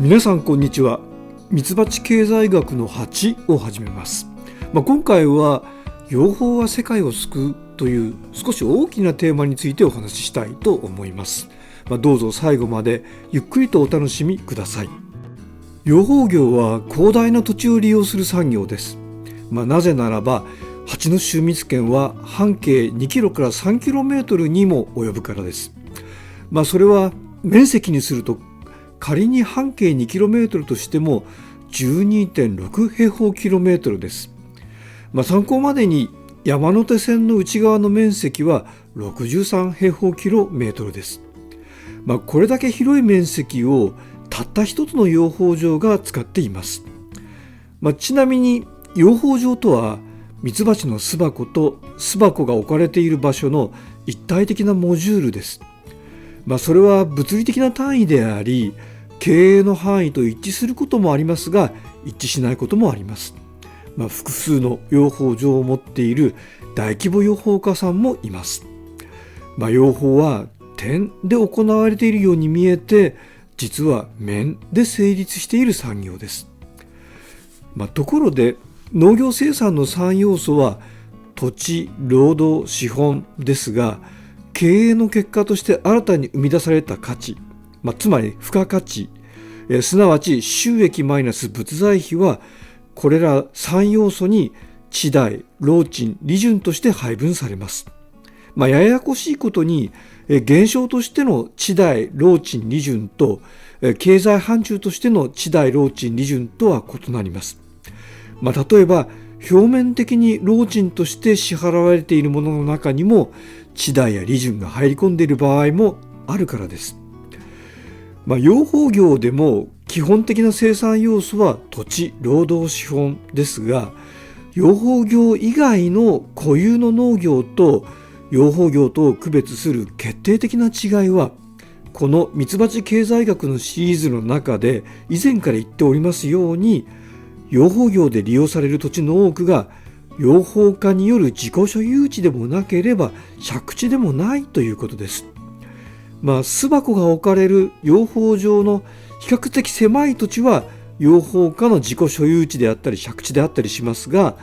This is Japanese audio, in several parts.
皆さんこんにちは。ミツバチ経済学の8を始めます。今回は養蜂は世界を救うという少し大きなテーマについてお話ししたいと思います。どうぞ最後までゆっくりとお楽しみください。養蜂業は広大な土地を利用する産業です。なぜならば蜂の収密圏は半径2キロから3キロメートルにも及ぶからです。それは面積にすると仮に半径 2km としても 12.6 平方キロメートルです。参考までに山手線の内側の面積は63平方キロメートルです。これだけ広い面積をたった一つの養蜂場が使っています。ちなみに養蜂場とはミツバチの巣箱と巣箱が置かれている場所の一体的なモジュールです。それは物理的な単位であり経営の範囲と一致することもありますが一致しないこともあります。複数の養蜂場を持っている大規模養蜂家さんもいます。養蜂は点で行われているように見えて実は面で成立している産業です。ところで農業生産の3要素は土地、労働、資本ですが経営の結果として新たに生み出された価値、つまり付加価値、すなわち収益マイナス物財費はこれら3要素に地代、労賃、利潤として配分されます。ややこしいことに現象としての地代、労賃、利潤と経済範疇としての地代、労賃、利潤とは異なります。例えば表面的に労賃として支払われているものの中にも地代や利潤が入り込んでいる場合もあるからです。養蜂業でも基本的な生産要素は土地、労働、資本ですが養蜂業以外の固有の農業と養蜂業とを区別する決定的な違いはこのミツバチ経済学のシリーズの中で以前から言っておりますように養蜂業で利用される土地の多くが養蜂家による自己所有地でもなければ借地でもないということです。巣箱が置かれる養蜂場の比較的狭い土地は養蜂家の自己所有地であったり借地であったりしますが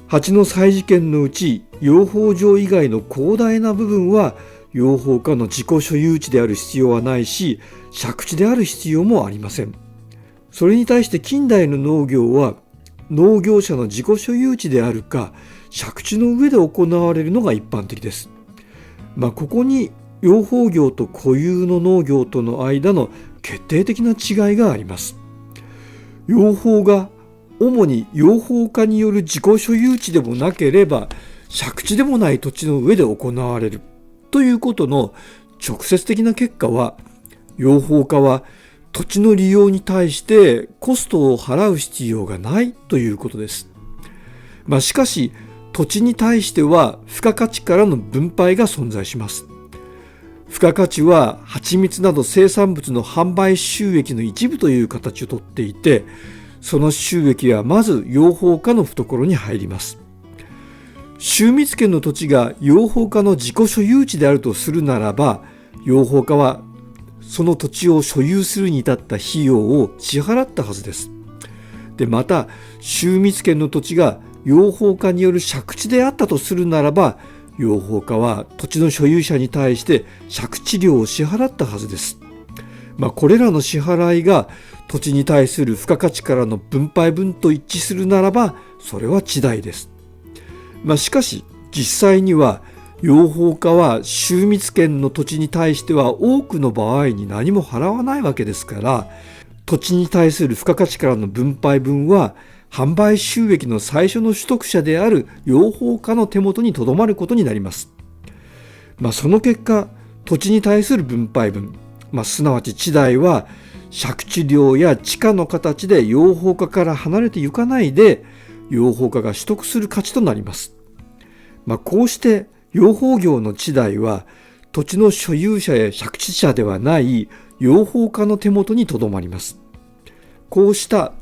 蜂の採事権のうち養蜂場以外の広大な部分は養蜂家の自己所有地である必要はないし借地である必要もありません。それに対して近代の農業は農業者の自己所有地であるか借地の上で行われるのが一般的です。ここに養蜂業と固有の農業との間の決定的な違いがあります。養蜂が主に養蜂家による自己所有地でもなければ借地でもない土地の上で行われるということの直接的な結果は養蜂家は土地の利用に対してコストを払う必要がないということです。しかし土地に対しては付加価値からの分配が存在します。付加価値は蜂蜜など生産物の販売収益の一部という形をとっていてその収益はまず養蜂家の懐に入ります。収密権の土地が養蜂家の自己所有地であるとするならば養蜂家はその土地を所有するに至った費用を支払ったはずです。また収密権の土地が養蜂家による借地であったとするならば養蜂家は土地の所有者に対して借地料を支払ったはずです。これらの支払いが土地に対する付加価値からの分配分と一致するならばそれは地代です。しかし実際には養蜂家は収密権の土地に対しては多くの場合に何も払わないわけですから土地に対する付加価値からの分配分は販売収益の最初の取得者である養蜂家の手元にとどまることになります。その結果土地に対する分配分、すなわち地代は借地料や地価の形で養蜂家から離れていかないで養蜂家が取得する価値となります。こうして養蜂業の地代は土地の所有者や借地者ではない養蜂家の手元にとどまります。こうした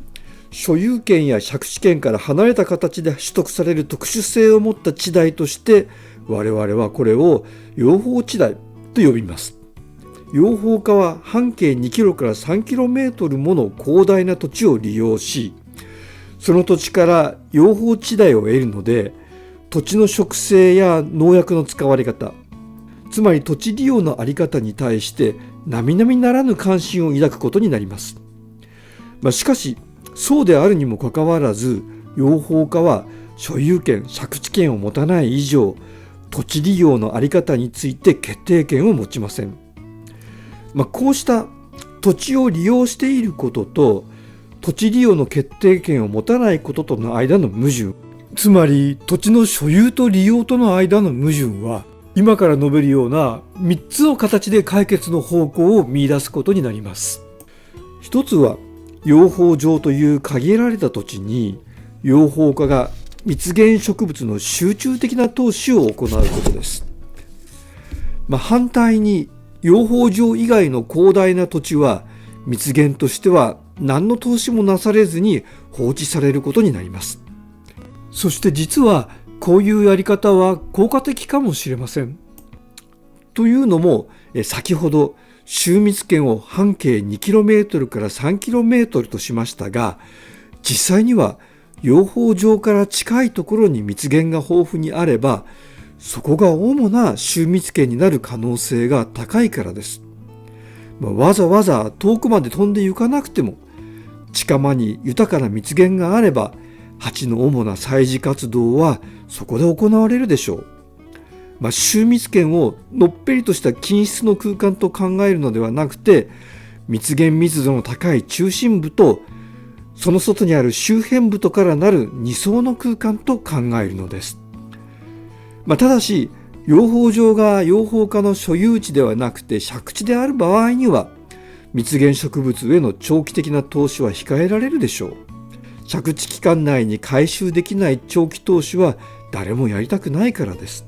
所有権や借地権から離れた形で取得される特殊性を持った地代として我々はこれを養蜂地代と呼びます。養蜂家は半径2キロから3キロメートルもの広大な土地を利用し、その土地から養蜂地代を得るので、土地の植生や農薬の使われ方、つまり土地利用の在り方に対して並々ならぬ関心を抱くことになります。しかしそうであるにもかかわらず、養蜂家は所有権・借地権を持たない以上、土地利用の在り方について決定権を持ちません。こうした土地を利用していることと土地利用の決定権を持たないこととの間の矛盾、つまり土地の所有と利用との間の矛盾は、今から述べるような3つの形で解決の方向を見出すことになります。一つは、養蜂場という限られた土地に養蜂家が蜜源植物の集中的な投資を行うことです。反対に養蜂場以外の広大な土地は蜜源としては何の投資もなされずに放置されることになります。そして実はこういうやり方は効果的かもしれません。というのも、先ほど収蜜圏を半径 2km から 3km としましたが、実際には養蜂場から近いところに蜜源が豊富にあれば、そこが主な収蜜圏になる可能性が高いからです。わざわざ遠くまで飛んで行かなくても、近場に豊かな蜜源があれば、蜂の主な採餌活動はそこで行われるでしょう。収蜜圏をのっぺりとした均質の空間と考えるのではなくて、蜜源密度の高い中心部とその外にある周辺部とからなる二層の空間と考えるのです。ただし養蜂場が養蜂家の所有地ではなくて借地である場合には、蜜源植物への長期的な投資は控えられるでしょう。借地期間内に回収できない長期投資は誰もやりたくないからです。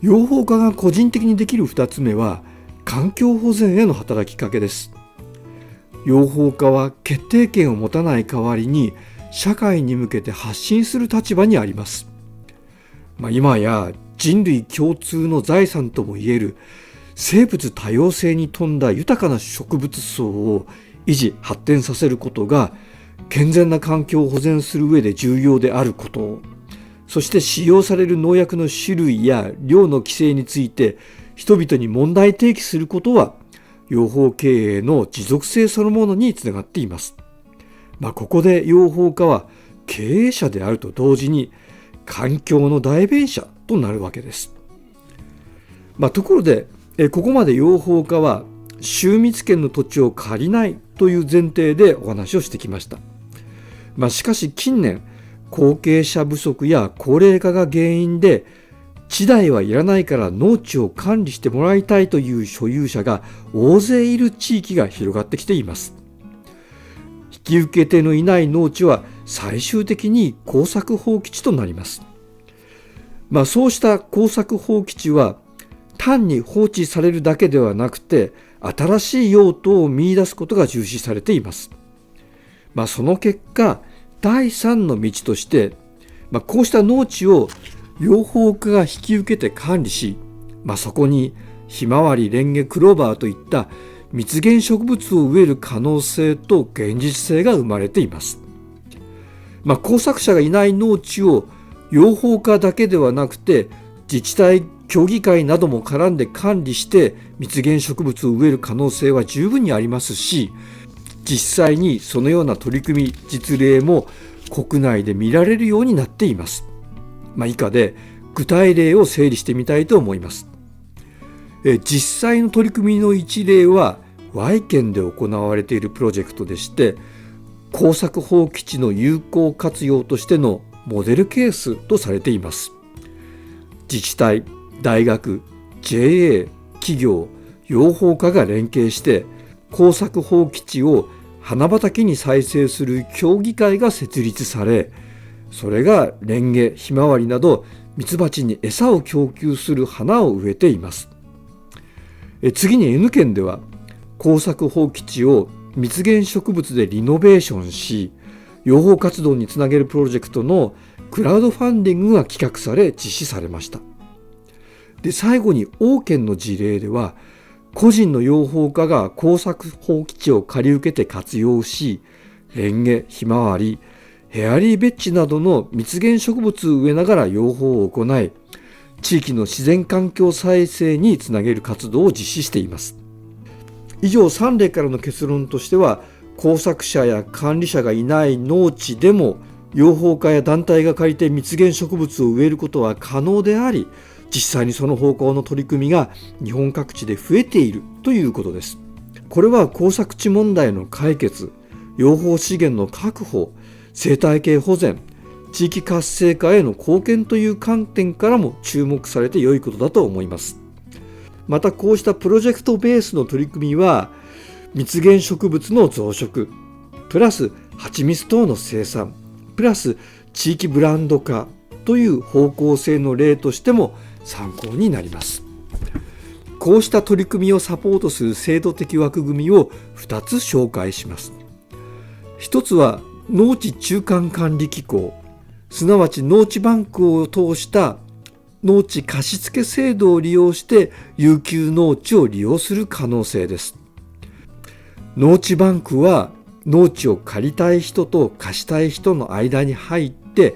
養蜂家が個人的にできる2つ目は、環境保全への働きかけです。養蜂家は決定権を持たない代わりに社会に向けて発信する立場にあります。今や人類共通の財産ともいえる生物多様性に富んだ豊かな植物層を維持発展させることが健全な環境を保全する上で重要であることを、そして使用される農薬の種類や量の規制について人々に問題提起することは、養蜂経営の持続性そのものにつながっています。ここで養蜂家は経営者であると同時に環境の代弁者となるわけです。ところでここまで養蜂家は収蜜権の土地を借りないという前提でお話をしてきました。しかし近年、後継者不足や高齢化が原因で、地代はいらないから農地を管理してもらいたいという所有者が大勢いる地域が広がってきています。引き受け手のいない農地は最終的に耕作放棄地となります。そうした耕作放棄地は単に放置されるだけではなくて、新しい用途を見出すことが重視されています。その結果、第三の道として、こうした農地を養蜂家が引き受けて管理し、そこにひまわり、レンゲ、クローバーといった蜜源植物を植える可能性と現実性が生まれています。耕作者がいない農地を養蜂家だけではなくて自治体、協議会なども絡んで管理して蜜源植物を植える可能性は十分にありますし、実際にそのような取り組み、実例も国内で見られるようになっています。以下で具体例を整理してみたいと思います。実際の取り組みの一例は Y 県で行われているプロジェクトでして、耕作放棄地の有効活用としてのモデルケースとされています。自治体、大学、JA、企業、養蜂家が連携して耕作放棄地を花畑に再生する協議会が設立され、それがレンゲ、ひまわりなどミツバチに餌を供給する花を植えています。次に N 県では耕作放棄地を蜜源植物でリノベーションし、養蜂活動につなげるプロジェクトのクラウドファンディングが企画され実施されました。で、最後に O 県の事例では個人の養蜂家が耕作放棄地を借り受けて活用し、レンゲ、ひまわり、ヘアリーベッジなどの蜜源植物を植えながら養蜂を行い、地域の自然環境再生につなげる活動を実施しています。以上3例からの結論としては、耕作者や管理者がいない農地でも養蜂家や団体が借りて蜜源植物を植えることは可能であり、実際にその方向の取り組みが日本各地で増えているということです。これは耕作地問題の解決、養蜂資源の確保、生態系保全、地域活性化への貢献という観点からも注目されて良いことだと思います。またこうしたプロジェクトベースの取り組みは、蜜源植物の増殖、プラス蜂蜜等の生産、プラス地域ブランド化という方向性の例としても参考になります。こうした取り組みをサポートする制度的枠組みを2つ紹介します。一つは農地中間管理機構、すなわち農地バンクを通した農地貸付制度を利用して遊休農地を利用する可能性です。農地バンクは農地を借りたい人と貸したい人の間に入って、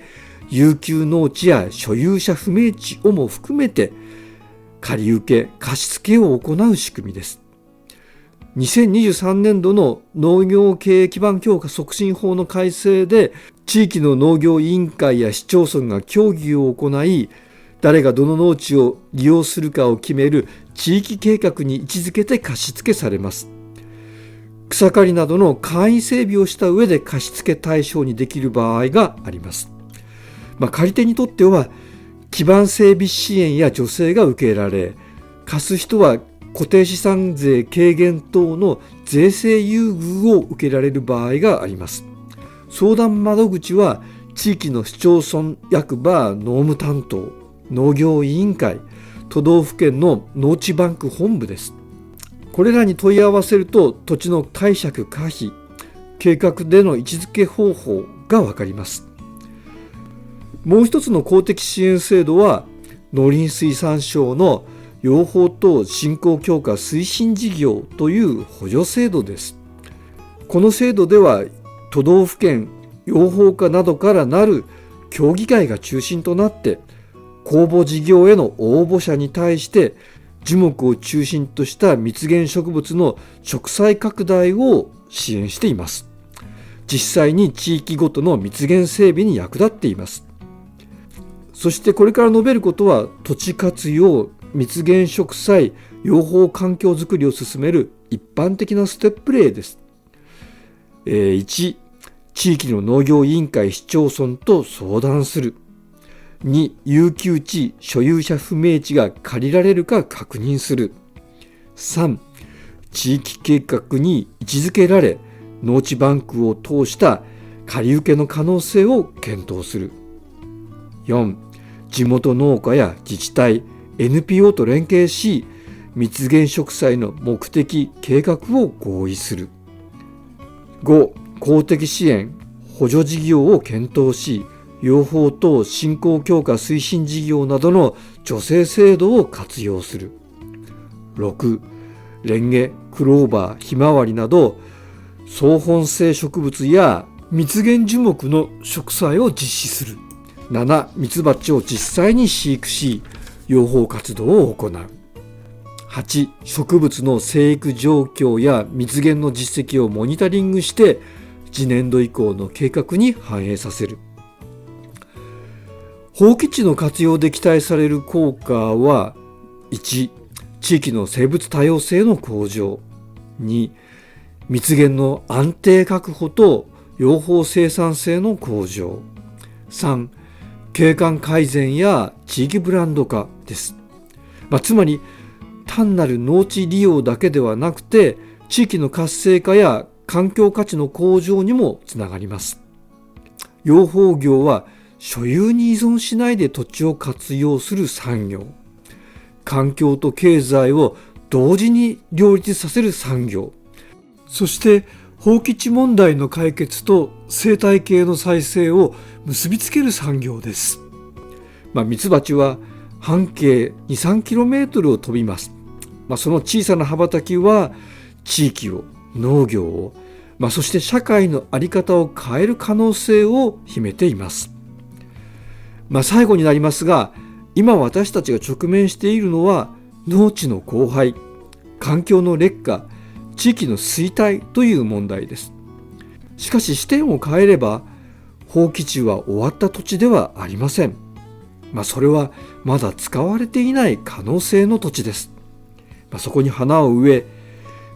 遊休農地や所有者不明地をも含めて借り受け貸付を行う仕組みです。2023年度の農業経営基盤強化促進法の改正で、地域の農業委員会や市町村が協議を行い、誰がどの農地を利用するかを決める地域計画に位置づけて貸付されます。草刈りなどの簡易整備をした上で貸付対象にできる場合があります。借り手にとっては基盤整備支援や助成が受けられ、貸す人は固定資産税軽減等の税制優遇を受けられる場合があります。相談窓口は地域の市町村役場農務担当、農業委員会、都道府県の農地バンク本部です。これらに問い合わせると土地の貸借可否、計画での位置づけ方法がわかります。もう一つの公的支援制度は農林水産省の養蜂等振興強化推進事業という補助制度です。この制度では都道府県養蜂課などからなる協議会が中心となって、公募事業への応募者に対して樹木を中心とした蜜源植物の植栽拡大を支援しています。実際に地域ごとの蜜源整備に役立っています。そしてこれから述べることは、土地活用、蜜源植栽、養蜂環境づくりを進める一般的なステップ例です。1、地域の農業委員会市町村と相談する。2、遊休地、所有者不明地が借りられるか確認する。3、地域計画に位置づけられ、農地バンクを通した借り受けの可能性を検討する。4、地元農家や自治体、NPO と連携し、蜜源植栽の目的、計画を合意する。5、公的支援、補助事業を検討し、養蜂等振興強化推進事業などの助成制度を活用する。6、レンゲ、クローバー、ひまわりなど草本性植物や蜜源樹木の植栽を実施する。7、ミツバチを実際に飼育し養蜂活動を行う。8、植物の生育状況や蜜源の実績をモニタリングして次年度以降の計画に反映させる。放棄地の活用で期待される効果は、1、地域の生物多様性の向上。2、蜜源の安定確保と養蜂生産性の向上。3、景観改善や地域ブランド化です。つまり単なる農地利用だけではなくて、地域の活性化や環境価値の向上にもつながります。養蜂業は所有に依存しないで土地を活用する産業。環境と経済を同時に両立させる産業。そして放棄地問題の解決と生態系の再生を結びつける産業です。ミツバチは半径 2,3km を飛びます。その小さな羽ばたきは地域を、農業を、そして社会の在り方を変える可能性を秘めています。最後になりますが、今私たちが直面しているのは農地の荒廃、環境の劣化、地域の衰退という問題です。しかし視点を変えれば、放棄地は終わった土地ではありません。それはまだ使われていない可能性の土地です。そこに花を植え、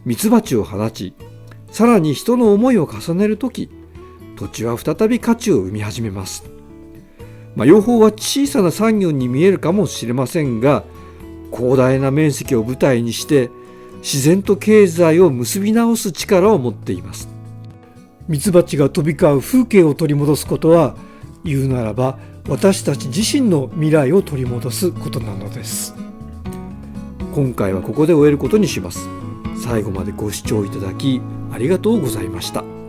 ミツバチを放ち、さらに人の思いを重ねるとき、土地は再び価値を生み始めます。養蜂は小さな産業に見えるかもしれませんが、広大な面積を舞台にして自然と経済を結び直す力を持っています。ミツバチが飛び交う風景を取り戻すことは、言うならば私たち自身の未来を取り戻すことなのです。今回はここで終えることにします。最後までご視聴いただきありがとうございました。